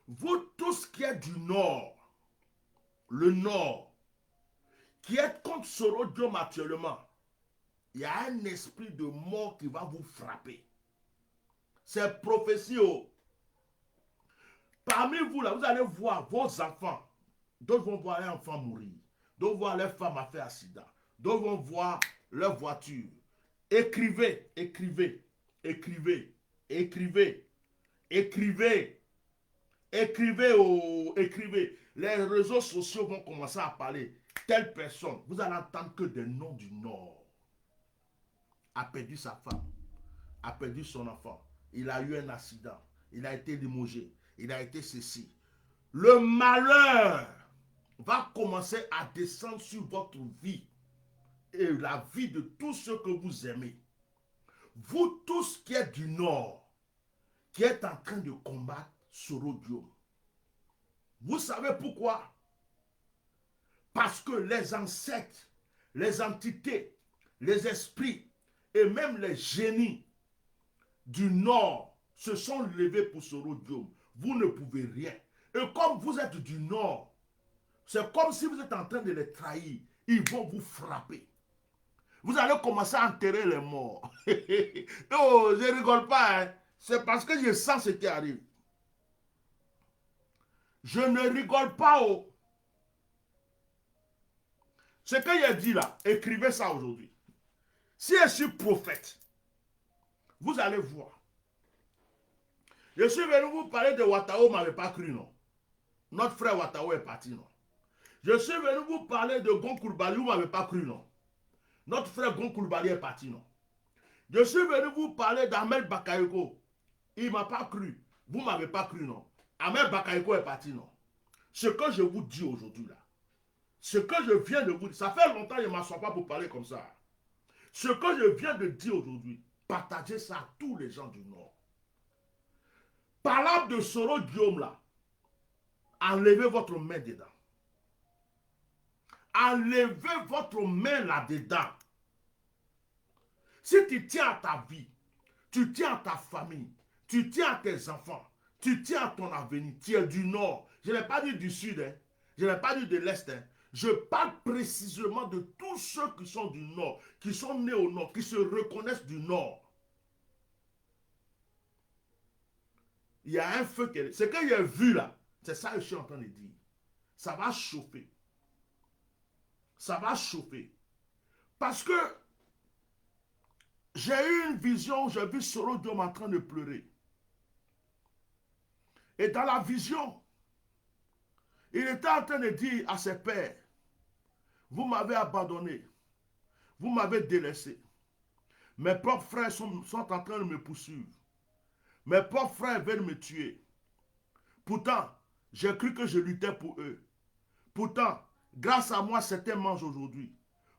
Vous tous qui êtes du Nord, le Nord, qui êtes contre Soro Diom actuellement, il y a un esprit de mort qui va vous frapper. C'est prophétie. Parmi vous, là, vous allez voir vos enfants. D'autres vont voir un enfant mourir. D'autres vont voir leur femme a fait accident. D'autres vont voir leur voiture. Écrivez, écrivez, écrivez, écrivez, écrivez, écrivez, écrivez. Les réseaux sociaux vont commencer à parler. Telle personne, vous allez entendre que des noms du Nord. A perdu sa femme, a perdu son enfant, il a eu un accident, il a été limogé, il a été ceci. Le malheur va commencer à descendre sur votre vie et la vie de tous ceux que vous aimez. Vous tous qui êtes du Nord, qui êtes en train de combattre Soro Diom. Vous savez pourquoi? Parce que les ancêtres, les entités, les esprits, et même les génies du Nord se sont levés pour Soro Diom. Vous ne pouvez rien. Et comme vous êtes du Nord, c'est comme si vous êtes en train de les trahir. Ils vont vous frapper. Vous allez commencer à enterrer les morts. Oh, je ne rigole pas. Hein. C'est parce que je sens ce qui arrive. Je ne rigole pas. Oh. Ce que j'ai dit là, écrivez ça aujourd'hui. Si je suis prophète, vous allez voir. Je suis venu vous parler de Ouattara, vous ne m'avez pas cru, non? Notre frère Ouattara est parti, non? Je suis venu vous parler de Gon Coulibaly, vous ne m'avez pas cru, non? Notre frère Gon Coulibaly est parti, non? Je suis venu vous parler d'Ahmed Bakayoko. Il ne m'a pas cru. Vous ne m'avez pas cru, non? Ahmed Bakayoko est parti, non? Ce que je vous dis aujourd'hui, là, ce que je viens de vous dire, ça fait longtemps que je ne m'assois pas pour parler comme ça. Ce que je viens de dire aujourd'hui, partagez ça à tous les gens du Nord. Palabre de Soro Guillaume là. Enlevez votre main dedans. Enlevez votre main là-dedans. Si tu tiens à ta vie, tu tiens à ta famille, tu tiens à tes enfants, tu tiens à ton avenir, tu es du nord. Je n'ai pas dit du sud, hein. Je n'ai pas dit de l'est. Hein. Je parle précisément de tous ceux qui sont du nord, qui sont nés au nord, qui se reconnaissent du nord. Il y a un feu qui est... Ce que j'ai vu là, c'est ça que je suis en train de dire. Ça va chauffer. Ça va chauffer. Parce que j'ai eu une vision, j'ai vu Soro Guillaume en train de pleurer. Et dans la vision, il était en train de dire à ses pères, vous m'avez abandonné, vous m'avez délaissé. Mes propres frères sont en train de me poursuivre. Mes propres frères veulent me tuer. Pourtant, j'ai cru que je luttais pour eux. Pourtant, grâce à moi, certains mangent aujourd'hui.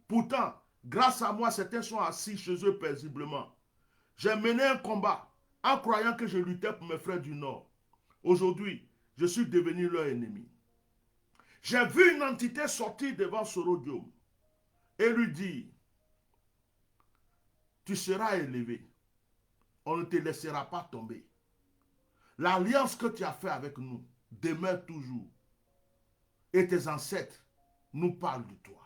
Pourtant, grâce à moi, certains sont assis chez eux paisiblement. J'ai mené un combat en croyant que je luttais pour mes frères du Nord. Aujourd'hui, je suis devenu leur ennemi. J'ai vu une entité sortir devant Soro Guillaume et lui dire, tu seras élevé. On ne te laissera pas tomber. L'alliance que tu as faite avec nous demeure toujours. Et tes ancêtres nous parlent de toi.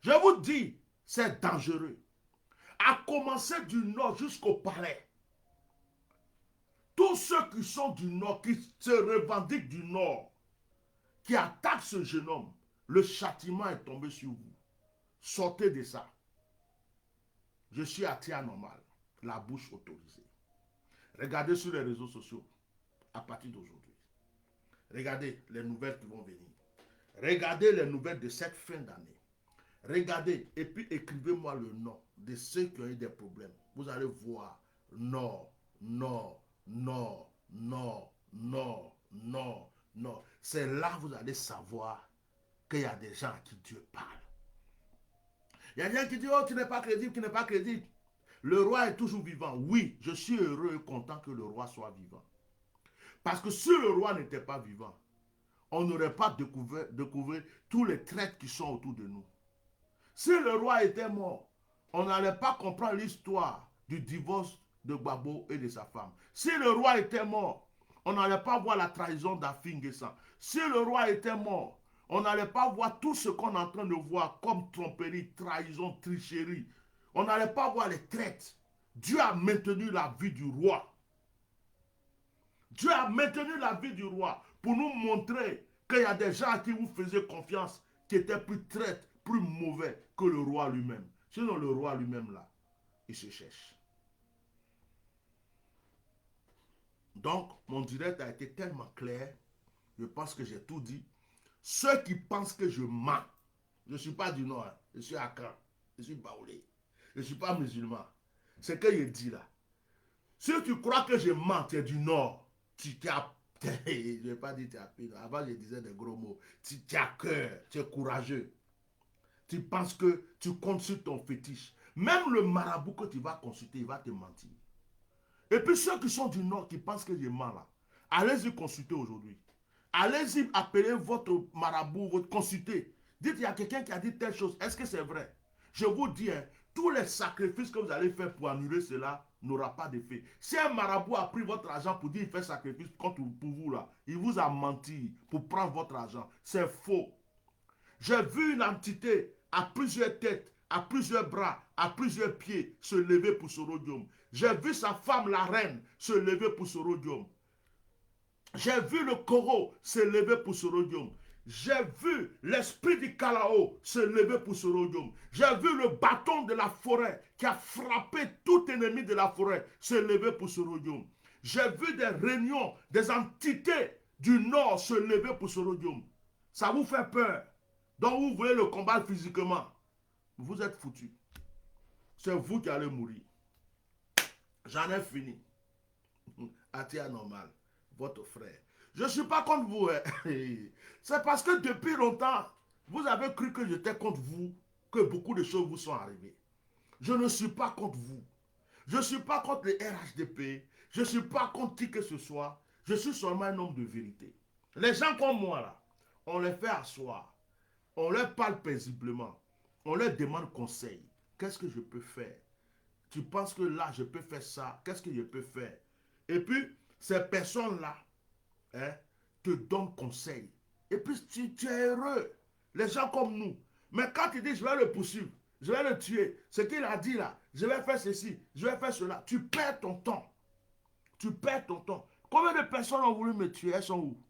Je vous dis, c'est dangereux. À commencer du nord jusqu'au palais. Tous ceux qui sont du nord, qui se revendiquent du nord, qui attaquent ce jeune homme, le châtiment est tombé sur vous. Sortez de ça. Je suis attiré normal, la bouche autorisée. Regardez sur les réseaux sociaux à partir d'aujourd'hui. Regardez les nouvelles qui vont venir. Regardez les nouvelles de cette fin d'année. Regardez et puis écrivez-moi le nom de ceux qui ont eu des problèmes. Vous allez voir Nord, Nord, Nord, Nord, Nord, Nord, Nord. C'est là que vous allez savoir qu'il y a des gens à qui Dieu parle. Il y a des gens qui disent, oh, tu n'es pas crédible, tu n'es pas crédible. Le roi est toujours vivant. Oui, je suis heureux et content que le roi soit vivant. Parce que si le roi n'était pas vivant, on n'aurait pas découvert tous les traîtres qui sont autour de nous. Si le roi était mort, on n'allait pas comprendre l'histoire du divorce de Gbagbo et de sa femme. Si le roi était mort, on n'allait pas voir la trahison d'Afi-N'Guessan. Si le roi était mort, on n'allait pas voir tout ce qu'on est en train de voir comme tromperie, trahison, tricherie. On n'allait pas voir les traites. Dieu a maintenu la vie du roi. Dieu a maintenu la vie du roi pour nous montrer qu'il y a des gens à qui vous faisiez confiance qui étaient plus traîtres, plus mauvais que le roi lui-même. Sinon, le roi lui-même, là, il se cherche. Donc, mon direct a été tellement clair, je pense que j'ai tout dit. Ceux qui pensent que je mens, je ne suis pas du Nord, je suis à Caen, je suis baoulé, je ne suis pas musulman. C'est ce que je dis là. Si tu crois que je mens, tu es du Nord, tu as... je ne vais pas dire tu as pire. Avant, je disais des gros mots. Tu as cœur, tu es courageux. Tu penses que tu comptes sur ton fétiche. Même le marabout que tu vas consulter, il va te mentir. Et puis ceux qui sont du Nord, qui pensent que je mens là, allez-y consulter aujourd'hui. Allez-y appeler votre marabout, votre consulter. Dites, il y a quelqu'un qui a dit telle chose. Est-ce que c'est vrai? Je vous dis, hein, tous les sacrifices que vous allez faire pour annuler cela n'aura pas d'effet. Si un marabout a pris votre argent pour dire qu'il fait sacrifice contre pour vous là, il vous a menti pour prendre votre argent. C'est faux. J'ai vu une entité à plusieurs têtes, à plusieurs bras, à plusieurs pieds se lever pour Soro Guillaume. J'ai vu sa femme, la reine, se lever pour Soro Guillaume. J'ai vu le Koro se lever pour Soro Guillaume. J'ai vu l'esprit du Kalao se lever pour Soro Guillaume. J'ai vu le bâton de la forêt qui a frappé tout ennemi de la forêt se lever pour Soro Guillaume. J'ai vu des réunions, des entités du Nord se lever pour Soro Guillaume. Ça vous fait peur. Donc vous voulez le combattre physiquement. Vous êtes foutus. C'est vous qui allez mourir. J'en ai fini. Atia normal. Votre frère. Je ne suis pas contre vous. Hein. C'est parce que depuis longtemps, vous avez cru que j'étais contre vous, que beaucoup de choses vous sont arrivées. Je ne suis pas contre vous. Je ne suis pas contre les RHDP. Je ne suis pas contre qui que ce soit. Je suis seulement un homme de vérité. Les gens comme moi, là, on les fait asseoir. On leur parle paisiblement. On leur demande conseil. Qu'est-ce que je peux faire? Tu penses que là, je peux faire ça? Qu'est-ce que je peux faire? Et puis, ces personnes-là, hein, te donnent conseil. Et puis, tu es heureux. Les gens comme nous. Mais quand tu dis, je vais le poursuivre, je vais le tuer, ce qu'il a dit là, je vais faire ceci, je vais faire cela, tu perds ton temps. Tu perds ton temps. Combien de personnes ont voulu me tuer? Elles sont où?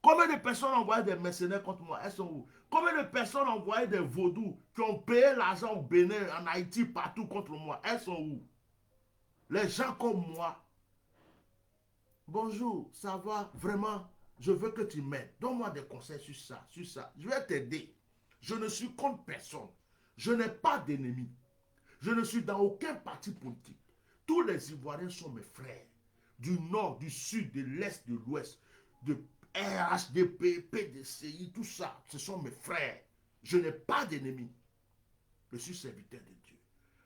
Combien de personnes ont envoyé des mercenaires contre moi? Elles sont où? Combien de personnes ont envoyé des vaudous qui ont payé l'argent au Bénin, en Haïti, partout contre moi? Elles sont où? Les gens comme moi. Bonjour, ça va? Vraiment, je veux que tu m'aides. Donne-moi des conseils sur ça, sur ça. Je vais t'aider. Je ne suis contre personne. Je n'ai pas d'ennemis. Je ne suis dans aucun parti politique. Tous les Ivoiriens sont mes frères. Du nord, du sud, de l'est, de l'ouest, de RHDP, PDCI, tout ça, ce sont mes frères. Je n'ai pas d'ennemis. Je suis serviteur de Dieu.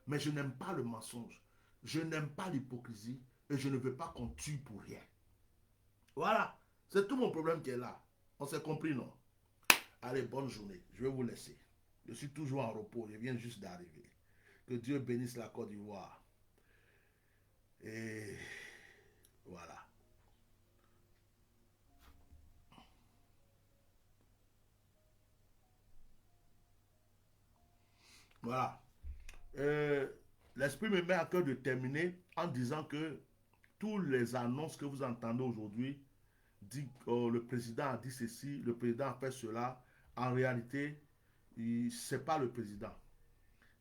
Mais je n'aime pas le mensonge. Je n'aime pas l'hypocrisie. Et je ne veux pas qu'on tue pour rien. Voilà. C'est tout mon problème qui est là. On s'est compris, non? Allez, bonne journée. Je vais vous laisser. Je suis toujours en repos. Je viens juste d'arriver. Que Dieu bénisse la Côte d'Ivoire. Et voilà. Voilà. Euh, L'Esprit me met à cœur de terminer en disant que tous les annonces que vous entendez aujourd'hui, dit le président a dit ceci, le président a fait cela, en réalité, ce n'est pas le président.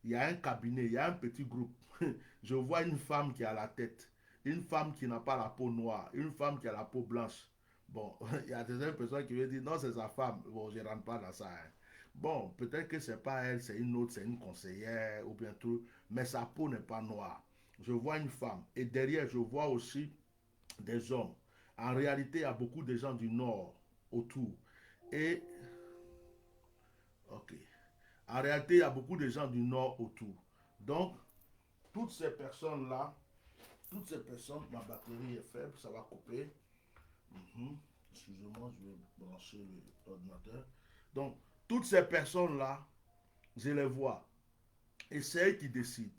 Il y a un cabinet, il y a un petit groupe. Je vois une femme qui a la tête, une femme qui n'a pas la peau noire, une femme qui a la peau blanche. Bon, il y a des personnes qui veulent dire non, c'est sa femme. Bon, je ne rentre pas dans ça. Hein. Bon, peut-être que c'est pas elle, c'est une autre, c'est une conseillère ou bien tout, mais sa peau n'est pas noire. Je vois une femme et derrière, je vois aussi des hommes. En réalité, il y a beaucoup de gens du Nord autour. Et, ok. En réalité, il y a beaucoup de gens du Nord autour. Donc, toutes ces personnes-là, toutes ces personnes, ma batterie est faible, ça va couper. Mhm. Excusez-moi, je vais brancher l'ordinateur. Donc, toutes ces personnes-là, je les vois. Et c'est eux qui décident.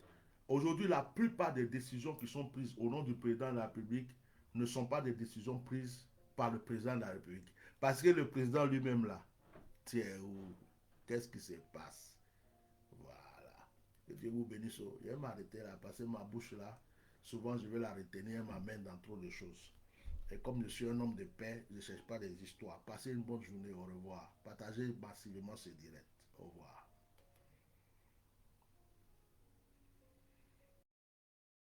Aujourd'hui, la plupart des décisions qui sont prises au nom du président de la République ne sont pas des décisions prises par le président de la République. Parce que le président lui-même, là, tiens, qu'est-ce qui se passe? Voilà. Que Dieu vous bénisse. Je vais m'arrêter là, parce que ma bouche là, souvent je vais la retenir, ma main dans trop de choses. Et comme je suis un homme de paix, je ne cherche pas des histoires. Passez une bonne journée, au revoir. Partagez massivement ce direct. Au revoir.